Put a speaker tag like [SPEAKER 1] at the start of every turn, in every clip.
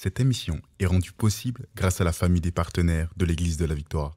[SPEAKER 1] Cette émission est rendue possible grâce à la famille des partenaires de l'Église de la Victoire.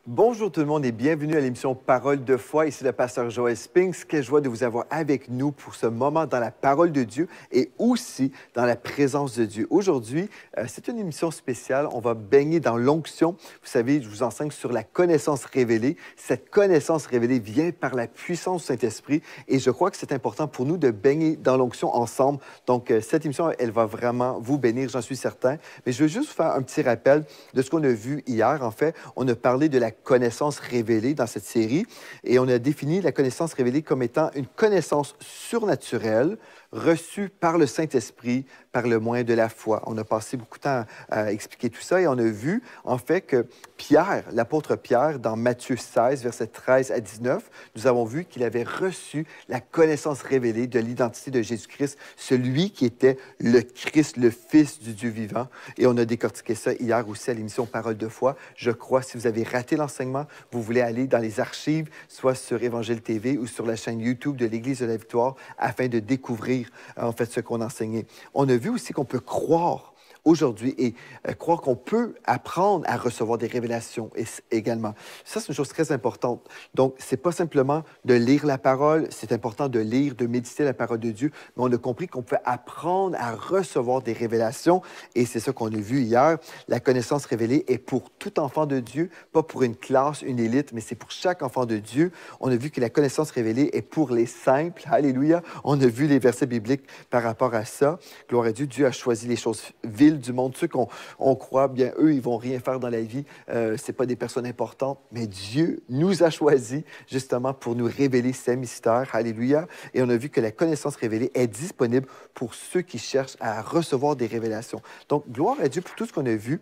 [SPEAKER 2] Bonjour tout le monde et bienvenue à l'émission Parole de foi. Ici le pasteur Joël Spinks. Quelle joie de vous avoir avec nous pour ce moment dans la parole de Dieu et aussi dans la présence de Dieu. Aujourd'hui, c'est une émission spéciale. On va baigner dans l'onction. Vous savez, je vous enseigne sur la connaissance révélée. Cette connaissance révélée vient par la puissance du Saint-Esprit et je crois que c'est important pour nous de baigner dans l'onction ensemble. Donc, cette émission, elle va vraiment vous bénir, j'en suis certain. Mais je veux juste vous faire un petit rappel de ce qu'on a vu hier. En fait, on a parlé de la connaissance révélée dans cette série et on a défini la connaissance révélée comme étant une connaissance surnaturelle reçue par le Saint-Esprit par le moyen de la foi. On a passé beaucoup de temps à expliquer tout ça et on a vu en fait que Pierre, l'apôtre Pierre, dans Matthieu 16, versets 13 à 19, nous avons vu qu'il avait reçu la connaissance révélée de l'identité de Jésus-Christ, celui qui était le Christ, le Fils du Dieu vivant. Et on a décortiqué ça hier aussi à l'émission Parole de foi. Je crois, si vous avez raté l'enseignement, vous voulez aller dans les archives, soit sur Évangile TV ou sur la chaîne YouTube de l'Église de la Victoire, afin de découvrir en fait ce qu'on enseignait. On a vu aussi qu'on peut croire aujourd'hui et croire qu'on peut apprendre à recevoir des révélations également. Ça, c'est une chose très importante. Donc, ce n'est pas simplement de lire la parole, c'est important de lire, de méditer la parole de Dieu, mais on a compris qu'on peut apprendre à recevoir des révélations et c'est ça qu'on a vu hier. La connaissance révélée est pour tout enfant de Dieu, pas pour une classe, une élite, mais c'est pour chaque enfant de Dieu. On a vu que la connaissance révélée est pour les simples. Alléluia! On a vu les versets bibliques par rapport à ça. Gloire à Dieu, Dieu a choisi les choses viles du monde. Ceux qu'on croit, bien, eux, ils vont rien faire dans la vie. C'est pas des personnes importantes, mais Dieu nous a choisis justement pour nous révéler ses mystères. Alléluia. Et on a vu que la connaissance révélée est disponible pour ceux qui cherchent à recevoir des révélations. Donc, gloire à Dieu pour tout ce qu'on a vu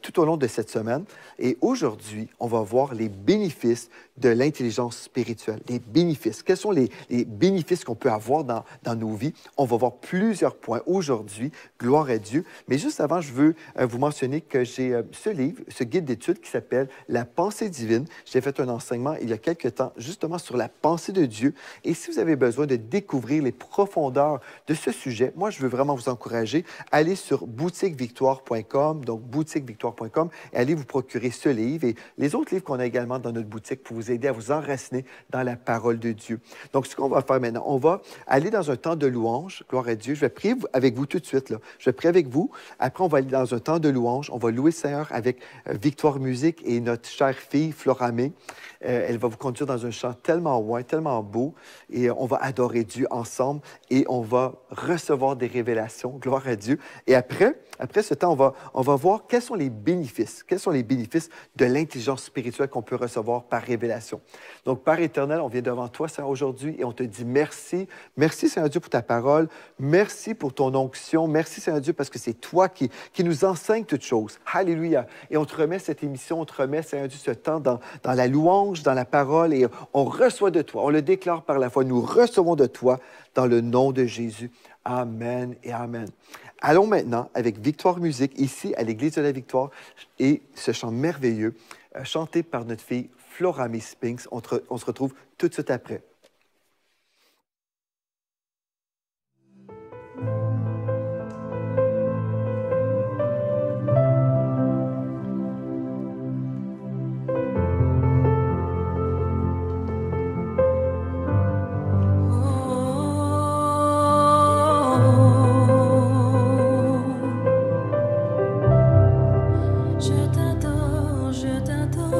[SPEAKER 2] tout au long de cette semaine. Et aujourd'hui, on va voir les bénéfices de l'intelligence spirituelle. Les bénéfices. Quels sont les bénéfices qu'on peut avoir dans nos vies? On va voir plusieurs points aujourd'hui. Gloire à Dieu. Mais juste avant, je veux vous mentionner que j'ai ce livre, ce guide d'études qui s'appelle « La pensée divine ». J'ai fait un enseignement il y a quelques temps justement sur la pensée de Dieu. Et si vous avez besoin de découvrir les profondeurs de ce sujet, moi, je veux vraiment vous encourager. Allez sur boutiquevictoire.com, donc boutiquevictoire.com, et allez vous procurer ce livre et les autres livres qu'on a également dans notre boutique pour vous aider à vous enraciner dans la parole de Dieu. Donc, ce qu'on va faire maintenant, on va aller dans un temps de louange. Gloire à Dieu. Je vais prier avec vous tout de suite, là. Je vais prier avec vous. Après, on va aller dans un temps de louange. On va louer le Seigneur avec Victoire Musique et notre chère fille, Floramé. Elle va vous conduire dans un chant tellement loin, tellement beau. Et on va adorer Dieu ensemble et on va recevoir des révélations. Gloire à Dieu. Et après ce temps, on va voir quels sont les bénéfices. Quels sont les bénéfices de l'intelligence spirituelle qu'on peut recevoir par révélation. Donc, Père éternel, on vient devant toi, Seigneur, aujourd'hui et on te dit merci. Merci, Seigneur Dieu, pour ta parole. Merci pour ton onction. Merci, Seigneur Dieu, parce que c'est toi qui nous enseigne toutes choses. Alléluia. Et on te remet cette émission, on te remet, Seigneur Dieu, ce temps dans la louange, dans la parole, et on reçoit de toi. On le déclare par la foi. Nous recevons de toi dans le nom de Jésus. Amen et amen. Allons maintenant avec Victoire Musique, ici à l'Église de la Victoire, et ce chant merveilleux, chanté par notre fille Floramé Spinks. On se retrouve tout de suite après.
[SPEAKER 3] Je t'adore.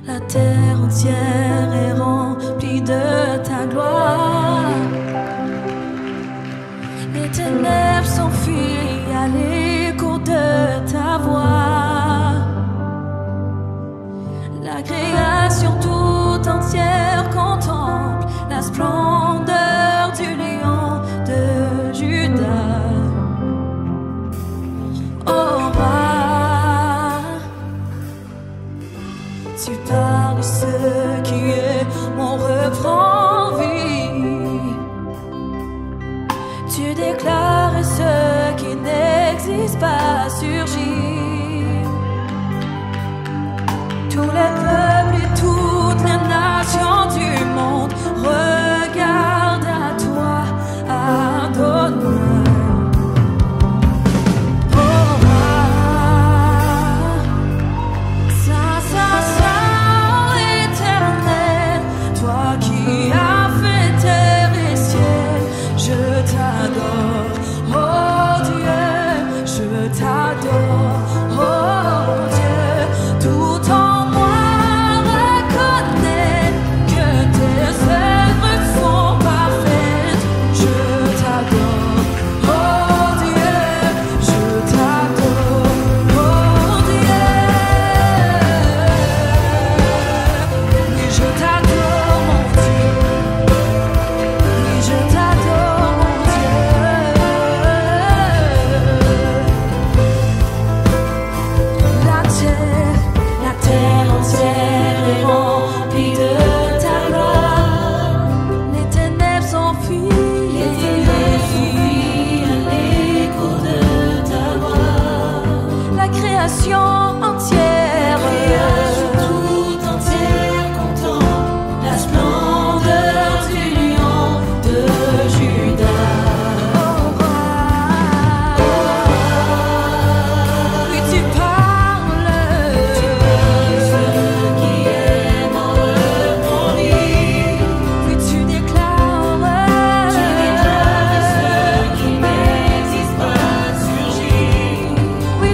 [SPEAKER 3] La terre entière est remplie de ta gloire. Les ténèbres s'enfuient à l'écho de ta voix. La création tout entière contemple la splendeur du lion de Juda. Oh roi, déclares et ce qui n'existe pas surgit. Tous les peuples et toutes les nations du monde regardent à toi, Adonai.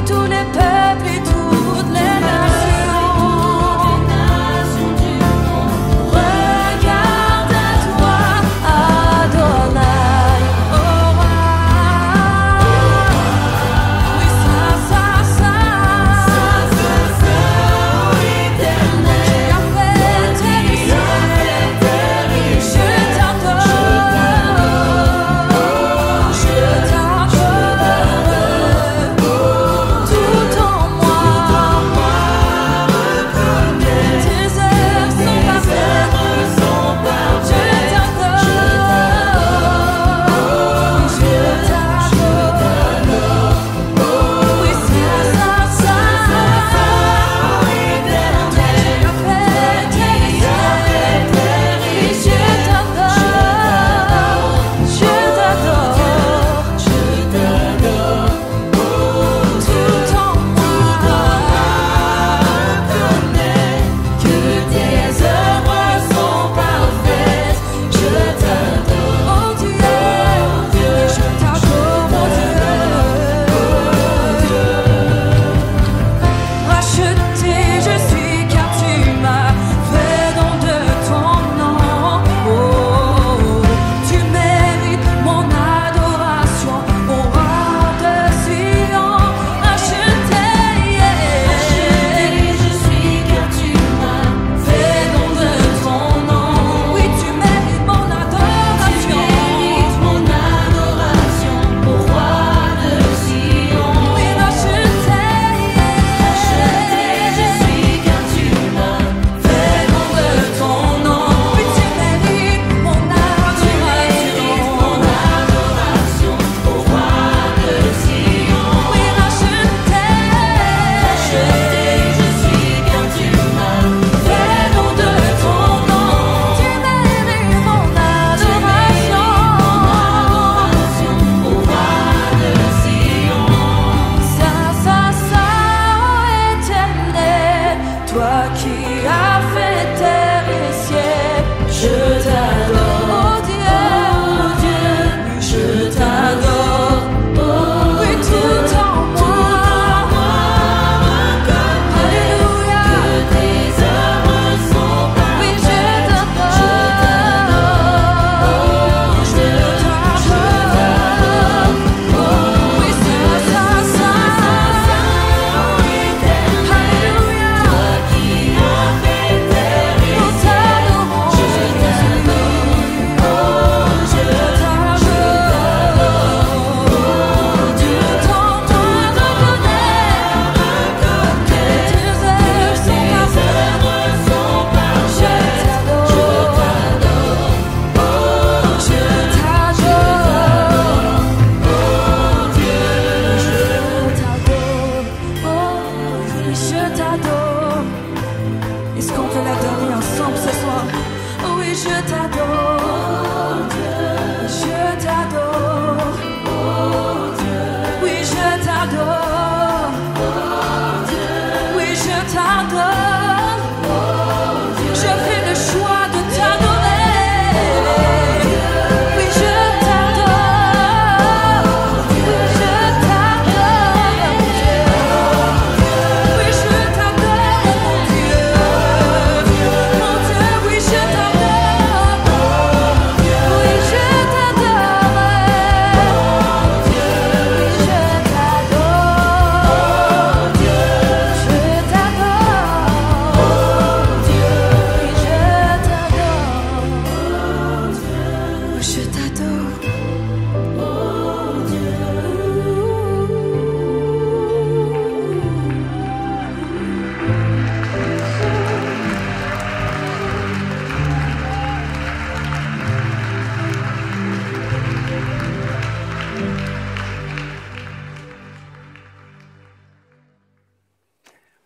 [SPEAKER 3] Tous les peuples et toutes les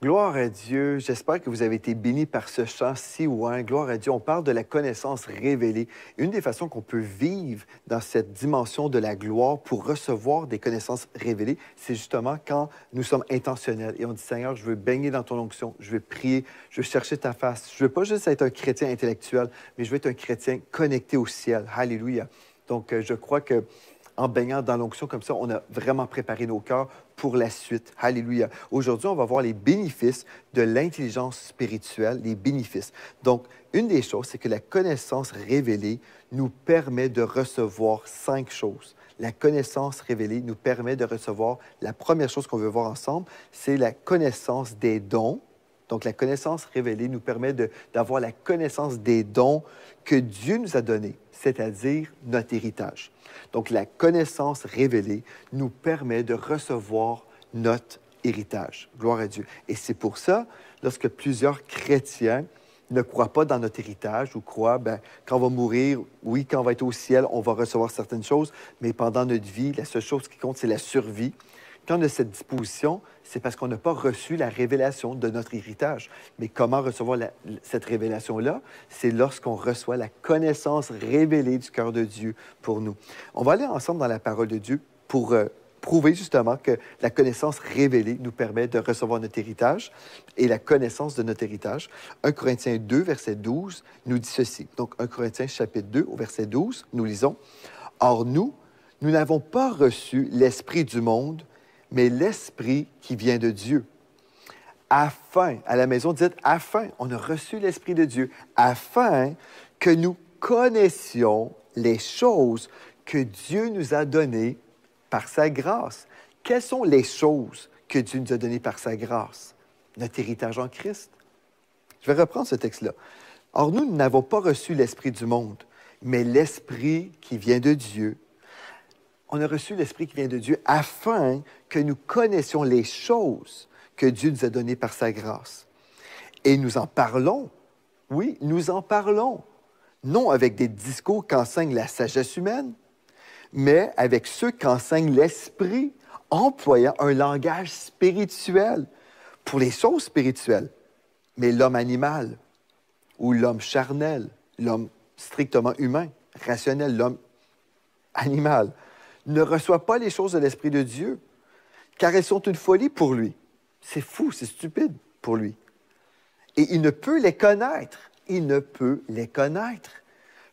[SPEAKER 2] Gloire à Dieu. J'espère que vous avez été bénis par ce chant si loin. Gloire à Dieu. On parle de la connaissance révélée. Une des façons qu'on peut vivre dans cette dimension de la gloire pour recevoir des connaissances révélées, c'est justement quand nous sommes intentionnels et on dit, Seigneur, je veux baigner dans ton onction, je veux prier, je veux chercher ta face. Je veux pas juste être un chrétien intellectuel, mais je veux être un chrétien connecté au ciel. Alléluia. Donc, je crois que en baignant dans l'onction comme ça, on a vraiment préparé nos cœurs pour la suite. Alléluia. Aujourd'hui, on va voir les bénéfices de l'intelligence spirituelle, les bénéfices. Donc, une des choses, c'est que la connaissance révélée nous permet de recevoir 5 choses. La connaissance révélée nous permet de recevoir, la première chose qu'on veut voir ensemble, c'est la connaissance des dons. Donc, la connaissance révélée nous permet d'avoir la connaissance des dons que Dieu nous a donnés, c'est-à-dire notre héritage. Donc, la connaissance révélée nous permet de recevoir notre héritage. Gloire à Dieu. Et c'est pour ça, lorsque plusieurs chrétiens ne croient pas dans notre héritage ou croient, quand on va mourir, oui, quand on va être au ciel, on va recevoir certaines choses, mais pendant notre vie, la seule chose qui compte, c'est la survie. Quand on a cette disposition, c'est parce qu'on n'a pas reçu la révélation de notre héritage. Mais comment recevoir cette révélation-là? C'est lorsqu'on reçoit la connaissance révélée du cœur de Dieu pour nous. On va aller ensemble dans la parole de Dieu pour prouver justement que la connaissance révélée nous permet de recevoir notre héritage et la connaissance de notre héritage. 1 Corinthiens 2, verset 12, nous dit ceci. Donc, 1 Corinthiens chapitre 2, au verset 12, nous lisons. « Or, nous n'avons pas reçu l'esprit du monde, mais l'Esprit qui vient de Dieu. Afin, à la maison, dites afin, on a reçu l'Esprit de Dieu, afin que nous connaissions les choses que Dieu nous a données par sa grâce. Quelles sont les choses que Dieu nous a données par sa grâce? Notre héritage en Christ. Je vais reprendre ce texte-là. Or, nous n'avons pas reçu l'Esprit du monde, mais l'Esprit qui vient de Dieu. On a reçu l'Esprit qui vient de Dieu afin que nous connaissions les choses que Dieu nous a données par sa grâce. Et nous en parlons. Oui, nous en parlons. Non avec des discours qu'enseigne la sagesse humaine, mais avec ceux qu'enseigne l'Esprit, employant un langage spirituel pour les choses spirituelles. Mais l'homme animal ou l'homme charnel, l'homme strictement humain, rationnel, l'homme animal, ne reçoit pas les choses de l'Esprit de Dieu, car elles sont une folie pour lui. C'est fou, c'est stupide pour lui. Et il ne peut les connaître. Il ne peut les connaître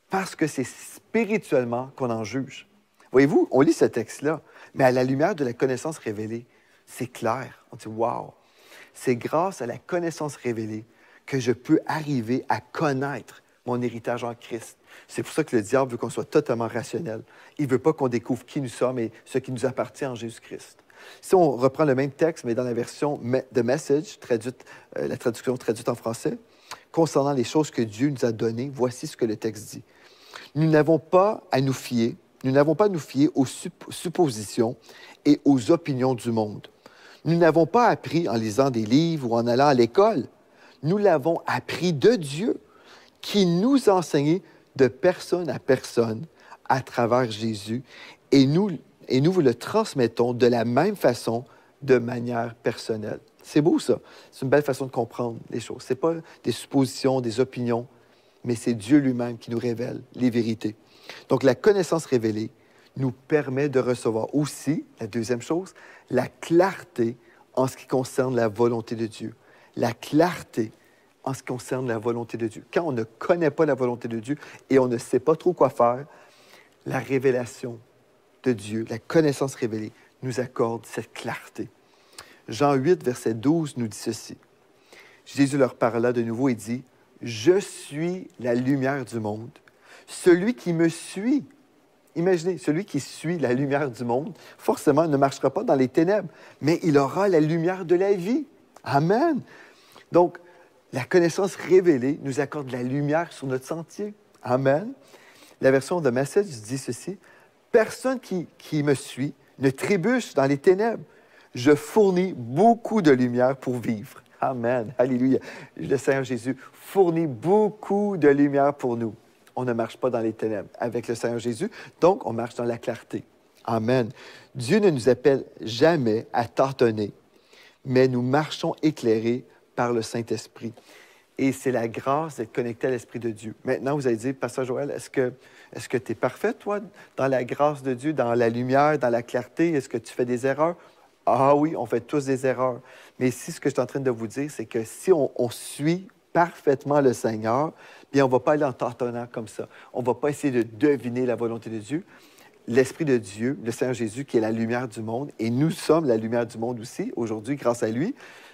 [SPEAKER 2] parce que c'est spirituellement qu'on en juge. Voyez-vous, on lit ce texte-là, mais à la lumière de la connaissance révélée, c'est clair. On dit « wow ». C'est grâce à la connaissance révélée que je peux arriver à connaître mon héritage en Christ. C'est pour ça que le diable veut qu'on soit totalement rationnel. Il ne veut pas qu'on découvre qui nous sommes et ce qui nous appartient en Jésus-Christ. Si on reprend le même texte, mais dans la version de Message, la traduction traduite en français, concernant les choses que Dieu nous a données, voici ce que le texte dit. Nous n'avons pas à nous fier aux suppositions et aux opinions du monde. Nous n'avons pas appris en lisant des livres ou en allant à l'école. Nous l'avons appris de Dieu, qui nous a enseigné de personne à personne à travers Jésus, et nous vous le transmettons de la même façon, de manière personnelle. C'est beau, ça. C'est une belle façon de comprendre les choses. Ce n'est pas des suppositions, des opinions, mais c'est Dieu lui-même qui nous révèle les vérités. Donc, la connaissance révélée nous permet de recevoir aussi, la deuxième chose, la clarté en ce qui concerne la volonté de Dieu. La clarté en ce qui concerne la volonté de Dieu. Quand on ne connaît pas la volonté de Dieu et on ne sait pas trop quoi faire, la révélation de Dieu, la connaissance révélée, nous accorde cette clarté. Jean 8, verset 12, nous dit ceci. Jésus leur parla de nouveau et dit, « Je suis la lumière du monde. Celui qui me suit, imaginez, celui qui suit la lumière du monde, forcément ne marchera pas dans les ténèbres, mais il aura la lumière de la vie. » Amen. Donc, la connaissance révélée nous accorde la lumière sur notre sentier. Amen. La version de Message dit ceci. Personne qui me suit ne trébuche dans les ténèbres. Je fournis beaucoup de lumière pour vivre. Amen. Alléluia. Le Seigneur Jésus fournit beaucoup de lumière pour nous. On ne marche pas dans les ténèbres avec le Seigneur Jésus, donc on marche dans la clarté. Amen. Dieu ne nous appelle jamais à tâtonner, mais nous marchons éclairés par le Saint-Esprit. Et c'est la grâce d'être connecté à l'Esprit de Dieu. Maintenant, vous allez dire, Pasteur Joël, est-ce que tu es parfait, toi, dans la grâce de Dieu, dans la lumière, dans la clarté? Est-ce que tu fais des erreurs? Ah oui, on fait tous des erreurs. Mais ici, ce que je suis en train de vous dire, c'est que si on suit parfaitement le Seigneur, bien, on ne va pas aller en tâtonnant comme ça. On ne va pas essayer de deviner la volonté de Dieu. L'Esprit de Dieu, le Seigneur Jésus, qui est la lumière du monde, et nous sommes la lumière du monde aussi, aujourd'hui, grâce à lui,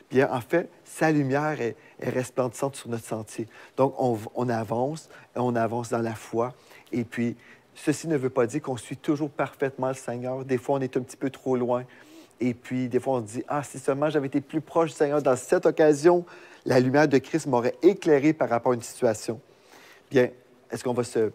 [SPEAKER 2] bien, en fait, sa lumière est resplendissante sur notre sentier. Donc, on avance dans la foi. Et puis, ceci ne veut pas dire qu'on suit toujours parfaitement le Seigneur. Des fois, on est un petit peu trop loin. Et puis, des fois, on se dit, ah, si seulement j'avais été plus proche du Seigneur dans cette occasion, la lumière de Christ m'aurait éclairé par rapport à une situation. Bien, est-ce qu'on va se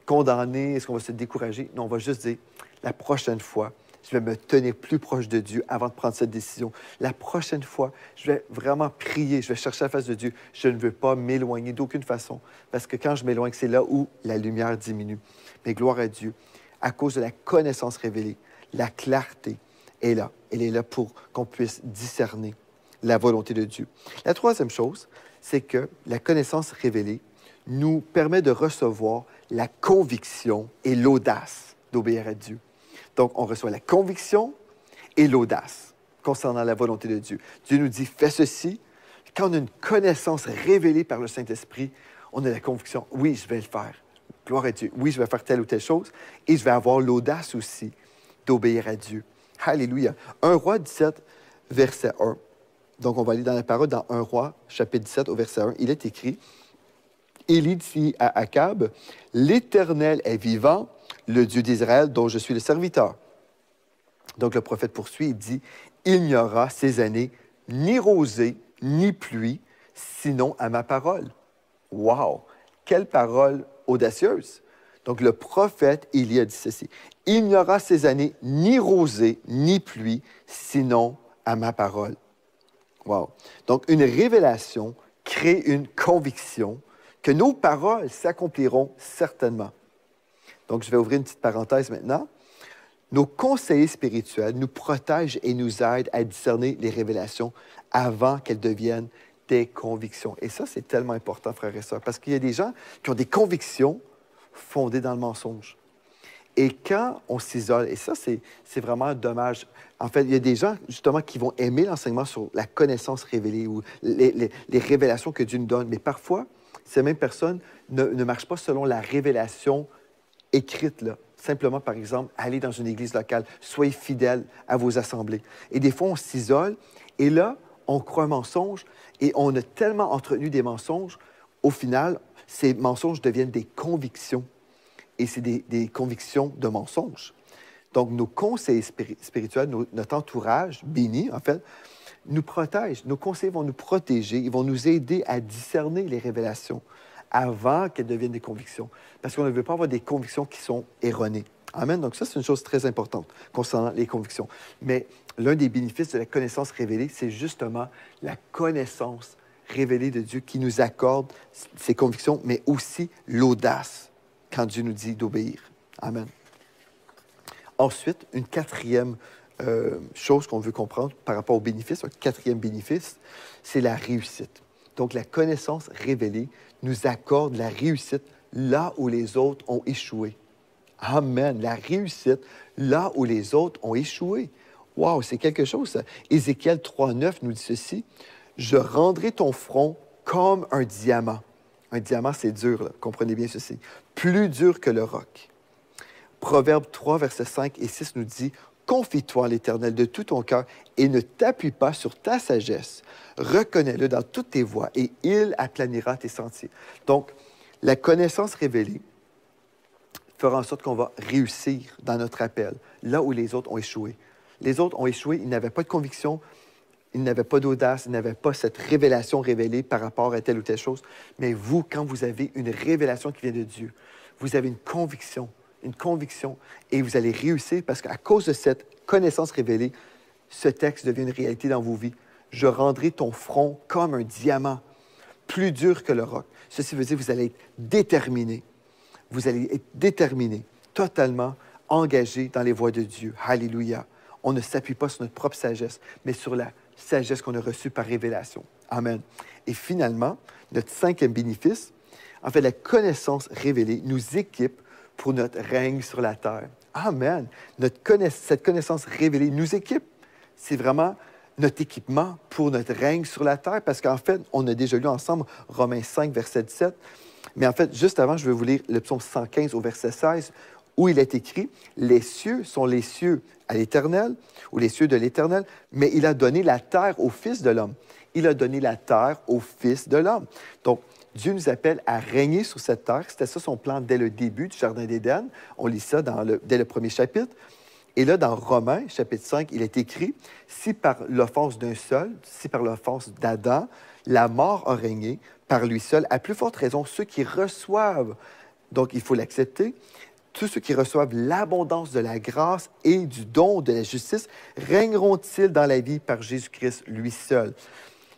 [SPEAKER 2] condamner? Est-ce qu'on va se décourager? Non, on va juste dire, la prochaine fois, je vais me tenir plus proche de Dieu avant de prendre cette décision. La prochaine fois, je vais vraiment prier, je vais chercher la face de Dieu. Je ne veux pas m'éloigner d'aucune façon, parce que quand je m'éloigne, c'est là où la lumière diminue. Mais gloire à Dieu, à cause de la connaissance révélée, la clarté est là. Elle est là pour qu'on puisse discerner la volonté de Dieu. La troisième chose, c'est que la connaissance révélée nous permet de recevoir la conviction et l'audace d'obéir à Dieu. Donc, on reçoit la conviction et l'audace concernant la volonté de Dieu. Dieu nous dit, fais ceci. Quand on a une connaissance révélée par le Saint-Esprit, on a la conviction, oui, je vais le faire. Gloire à Dieu. Oui, je vais faire telle ou telle chose. Et je vais avoir l'audace aussi d'obéir à Dieu. Alléluia. 1 Roi 17, verset 1. Donc, on va aller dans la parole, dans 1 Roi, chapitre 17, au verset 1. Il est écrit, Élie dit à Akab, « L'Éternel est vivant, le Dieu d'Israël dont je suis le serviteur. » Donc, le prophète poursuit et dit, « Il n'y aura ces années ni rosée, ni pluie, sinon à ma parole. » Wow! Quelle parole audacieuse! Donc, le prophète Élie a dit ceci, « Il n'y aura ces années ni rosée, ni pluie, sinon à ma parole. » Wow! Donc, une révélation crée une conviction que nos paroles s'accompliront certainement. Donc, je vais ouvrir une petite parenthèse maintenant. Nos conseillers spirituels nous protègent et nous aident à discerner les révélations avant qu'elles deviennent des convictions. Et ça, c'est tellement important, frères et sœurs, parce qu'il y a des gens qui ont des convictions fondées dans le mensonge. Et quand on s'isole, et ça, c'est vraiment dommage. En fait, il y a des gens, justement, qui vont aimer l'enseignement sur la connaissance révélée ou les révélations que Dieu nous donne. Mais parfois, ces mêmes personnes ne marchent pas selon la révélation écrite, là. Simplement, par exemple, allez dans une église locale, soyez fidèles à vos assemblées. Et des fois, on s'isole, et là, on croit un mensonge, et on a tellement entretenu des mensonges, au final, ces mensonges deviennent des convictions. Et c'est des convictions de mensonges. Donc, nos conseillers spirituels, notre entourage béni, en fait, nous protègent. Nos conseillers vont nous protéger, ils vont nous aider à discerner les révélations avant qu'elles deviennent des convictions. Parce qu'on ne veut pas avoir des convictions qui sont erronées. Amen. Donc ça, c'est une chose très importante concernant les convictions. Mais l'un des bénéfices de la connaissance révélée, c'est justement la connaissance révélée de Dieu qui nous accorde ces convictions, mais aussi l'audace quand Dieu nous dit d'obéir. Amen. Ensuite, une quatrième chose qu'on veut comprendre par rapport au bénéfice, un quatrième bénéfice, c'est la réussite. Donc, la connaissance révélée nous accorde la réussite là où les autres ont échoué. Amen. La réussite là où les autres ont échoué. Wow, c'est quelque chose, ça. Ézéchiel 3,9 nous dit ceci. « Je rendrai ton front comme un diamant. » Un diamant, c'est dur, là. Comprenez bien ceci. Plus dur que le roc. Proverbe 3, versets 5 et 6 nous dit « Confie-toi en l'Éternel de tout ton cœur et ne t'appuie pas sur ta sagesse. Reconnais-le dans toutes tes voies et il aplanira tes sentiers. » Donc, la connaissance révélée fera en sorte qu'on va réussir dans notre appel, là où les autres ont échoué. Les autres ont échoué, ils n'avaient pas de conviction, ils n'avaient pas d'audace, ils n'avaient pas cette révélation révélée par rapport à telle ou telle chose. Mais vous, quand vous avez une révélation qui vient de Dieu, vous avez une conviction, et vous allez réussir parce qu'à cause de cette connaissance révélée, ce texte devient une réalité dans vos vies. Je rendrai ton front comme un diamant, plus dur que le roc. Ceci veut dire que vous allez être déterminé. Vous allez être déterminé, totalement engagé dans les voies de Dieu. Alléluia. On ne s'appuie pas sur notre propre sagesse, mais sur la sagesse qu'on a reçue par révélation. Amen. Et finalement, notre cinquième bénéfice, en fait, la connaissance révélée nous équipe pour notre règne sur la terre. Amen. Cette connaissance révélée nous équipe. C'est vraiment notre équipement pour notre règne sur la terre, parce qu'en fait, on a déjà lu ensemble Romains 5, verset 17. Mais en fait, juste avant, je vais vous lire le psaume 115 au verset 16, où il est écrit « Les cieux sont les cieux à l'Éternel, ou les cieux de l'Éternel, mais il a donné la terre au Fils de l'homme. » Il a donné la terre au Fils de l'homme. Donc, Dieu nous appelle à régner sur cette terre. C'était ça son plan dès le début du Jardin d'Éden. On lit ça dès le premier chapitre. Et là, dans Romains, chapitre 5, il est écrit « Si par l'offense d'un seul, si par l'offense d'Adam, la mort a régné, par lui seul, à plus forte raison, ceux qui reçoivent, donc il faut l'accepter, tous ceux qui reçoivent l'abondance de la grâce et du don de la justice, régneront-ils dans la vie par Jésus-Christ, lui seul. »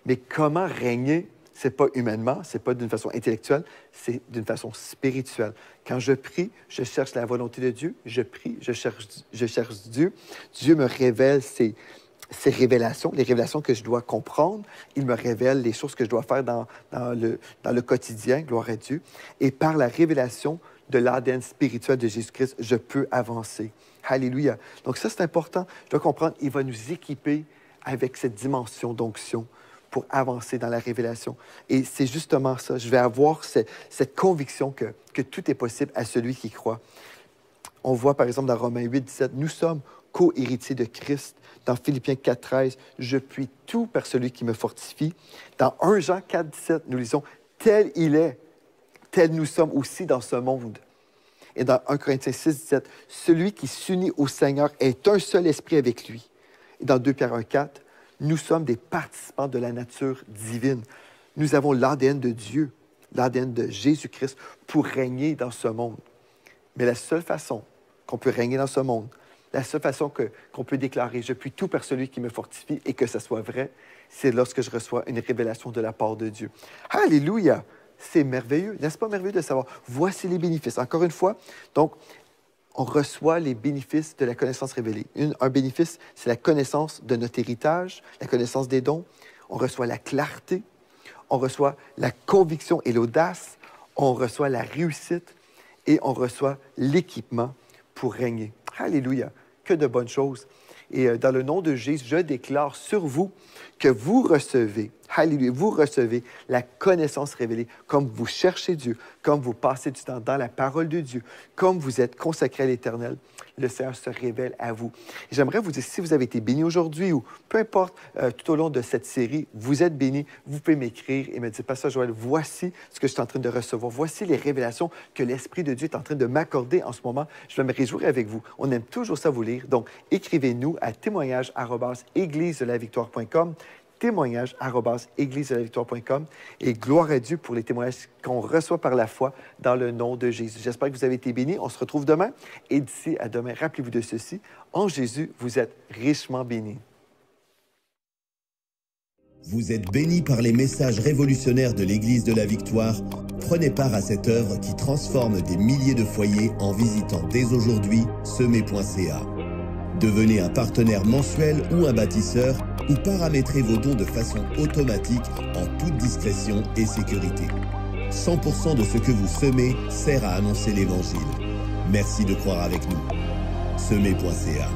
[SPEAKER 2] Mais comment régner? Ce n'est pas humainement, ce n'est pas d'une façon intellectuelle, c'est d'une façon spirituelle. Quand je prie, je cherche la volonté de Dieu, je prie, je cherche Dieu. Dieu me révèle ses révélations, les révélations que je dois comprendre. Il me révèle les choses que je dois faire dans le quotidien, gloire à Dieu. Et par la révélation de l'ADN spirituel de Jésus-Christ, je peux avancer. Alléluia. Donc ça, c'est important. Je dois comprendre, il va nous équiper avec cette dimension d'onction pour avancer dans la révélation. Et c'est justement ça. Je vais avoir cette conviction que tout est possible à celui qui croit. On voit, par exemple, dans Romains 8, 17, nous sommes co-héritiers de Christ. Dans Philippiens 4, 13, je puis tout par celui qui me fortifie. Dans 1 Jean 4, 17, nous lisons, tel il est, tel nous sommes aussi dans ce monde. Et dans 1 Corinthiens 6, 17, celui qui s'unit au Seigneur est un seul esprit avec lui. Et dans 2 Pierre 1, 4, nous sommes des participants de la nature divine. Nous avons l'ADN de Dieu, l'ADN de Jésus-Christ pour régner dans ce monde. Mais la seule façon qu'on peut régner dans ce monde, la seule façon qu'on peut déclarer « Je puis tout par celui qui me fortifie » et que ça soit vrai, c'est lorsque je reçois une révélation de la part de Dieu. Alléluia! C'est merveilleux. N'est-ce pas merveilleux de savoir? Voici les bénéfices. Encore une fois, donc, on reçoit les bénéfices de la connaissance révélée. Un bénéfice, c'est la connaissance de notre héritage, la connaissance des dons. On reçoit la clarté, on reçoit la conviction et l'audace, on reçoit la réussite et on reçoit l'équipement pour régner. Alléluia! Que de bonnes choses. Et dans le nom de Jésus, je déclare sur vous que vous recevez, alléluia, vous recevez la connaissance révélée, comme vous cherchez Dieu, comme vous passez du temps dans la parole de Dieu, comme vous êtes consacré à l'Éternel, le Seigneur se révèle à vous. J'aimerais vous dire, si vous avez été béni aujourd'hui ou peu importe, tout au long de cette série, vous êtes béni, vous pouvez m'écrire et me dire, Pasteur Joël, voici ce que je suis en train de recevoir, voici les révélations que l'Esprit de Dieu est en train de m'accorder en ce moment. Je vais me réjouir avec vous. On aime toujours ça vous lire, donc écrivez-nous à témoignage@églisedelavictoire.com, témoignage@églisedelavictoire.com, et gloire à Dieu pour les témoignages qu'on reçoit par la foi dans le nom de Jésus. J'espère que vous avez été bénis. On se retrouve demain. Et d'ici à demain, rappelez-vous de ceci. En Jésus, vous êtes richement bénis.
[SPEAKER 4] Vous êtes bénis par les messages révolutionnaires de l'Église de la Victoire. Prenez part à cette œuvre qui transforme des milliers de foyers en visitant dès aujourd'hui semer.ca. Devenez un partenaire mensuel ou un bâtisseur ou paramétrez vos dons de façon automatique en toute discrétion et sécurité. 100% de ce que vous semez sert à annoncer l'Évangile. Merci de croire avec nous. Semer.ca